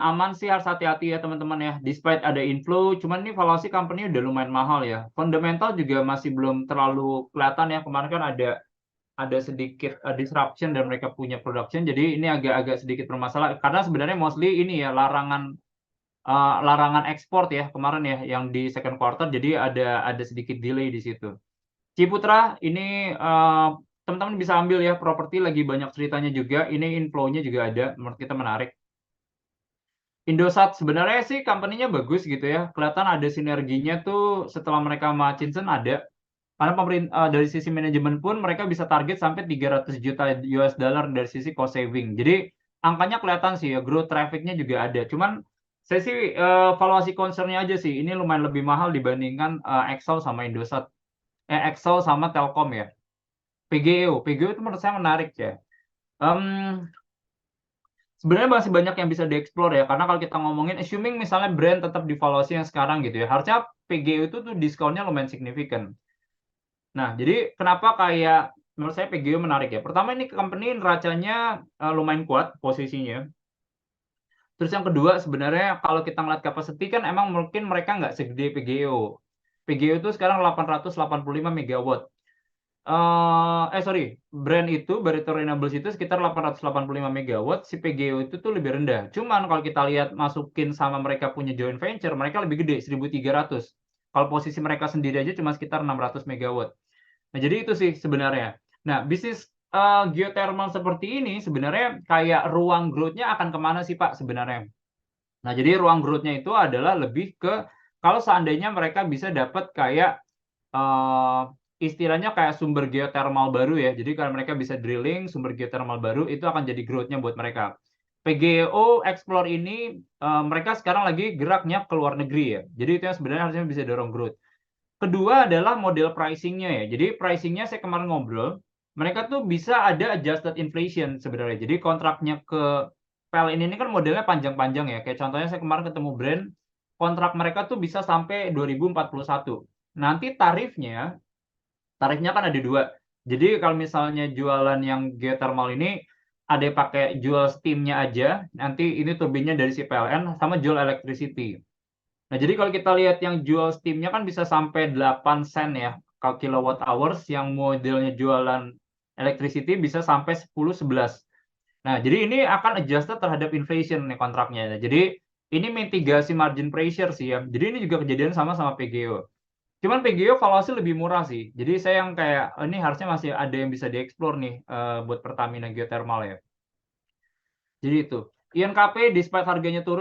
aman sih, harus hati-hati ya teman-teman ya. Despite ada inflow, cuman ini valuasi company udah lumayan mahal ya. Fundamental juga masih belum terlalu kelihatan ya. Kemarin kan ada sedikit disruption dan mereka punya production, jadi ini agak-agak sedikit bermasalah karena sebenarnya mostly ini ya larangan ekspor ya kemarin ya yang di second quarter, jadi ada sedikit delay di situ. Ciputra ini teman-teman bisa ambil ya, properti lagi banyak ceritanya juga, ini inflow-nya juga ada, menurut kita menarik. Indosat sebenarnya sih company-nya bagus gitu ya, kelihatan ada sinerginya tuh setelah mereka sama Cinsen ada. Karena dari sisi manajemen pun mereka bisa target sampai 300 juta US dollar dari sisi cost saving. Jadi angkanya kelihatan sih ya, growth traffic-nya juga ada. Cuman saya sih valuasi concern-nya aja sih, ini lumayan lebih mahal dibandingkan Excel sama Indosat. Excel sama Telkom ya. PGO itu menurut saya menarik ya. Em, Sebenarnya masih banyak yang bisa dieksplor ya, karena kalau kita ngomongin, assuming misalnya brand tetap di valuasi yang sekarang gitu ya, harusnya PGO itu tuh diskonnya lumayan signifikan. Nah, jadi kenapa kayak menurut saya PGO menarik ya. Pertama, ini company neracanya lumayan kuat posisinya. Terus yang kedua, sebenarnya kalau kita ngeliat capacity kan emang mungkin mereka nggak segede PGO. PGO itu sekarang 885 megawatt. Sorry, brand itu, Barito Renewables itu sekitar 885 megawatt, si PGO itu tuh lebih rendah. Cuman kalau kita lihat masukin sama mereka punya joint venture, mereka lebih gede, 1.300. Kalau posisi mereka sendiri aja cuma sekitar 600 megawatt. Nah, jadi itu sih sebenarnya. Nah, bisnis geothermal seperti ini sebenarnya kayak ruang growth-nya akan kemana sih Pak sebenarnya? Nah, jadi ruang growth-nya itu adalah lebih ke kalau seandainya mereka bisa dapat kayak eh, istilahnya kayak sumber geothermal baru ya. Jadi kalau mereka bisa drilling sumber geothermal baru itu akan jadi growth-nya buat mereka. PGO Explore ini mereka sekarang lagi geraknya ke luar negeri ya. Jadi itu yang sebenarnya harusnya bisa dorong growth. Kedua adalah model pricing-nya ya. Jadi pricing-nya saya kemarin ngobrol, mereka tuh bisa ada adjusted inflation sebenarnya. Jadi kontraknya ke PLN ini kan modelnya panjang-panjang ya. Kayak contohnya saya kemarin ketemu brand, kontrak mereka tuh bisa sampai 2041. Nanti tarifnya kan ada dua. Jadi kalau misalnya jualan yang geothermal ini ada yang pakai jual steam-nya aja, nanti ini turbinnya dari si PLN sama jual electricity. Nah, jadi kalau kita lihat yang jual steam-nya kan bisa sampai 8 sen ya, kalau kilowatt hours, yang modelnya jualan electricity bisa sampai 10-11. Nah, jadi ini akan adjusted terhadap inflation nih kontraknya. Nah, jadi ini mitigasi margin pressure sih ya. Jadi ini juga kejadian sama PGO. Cuman PGO valuasi lebih murah sih. Jadi saya yang kayak ini harusnya masih ada yang bisa dieksplor nih buat Pertamina geothermal ya. Jadi itu. INKP despite harganya turun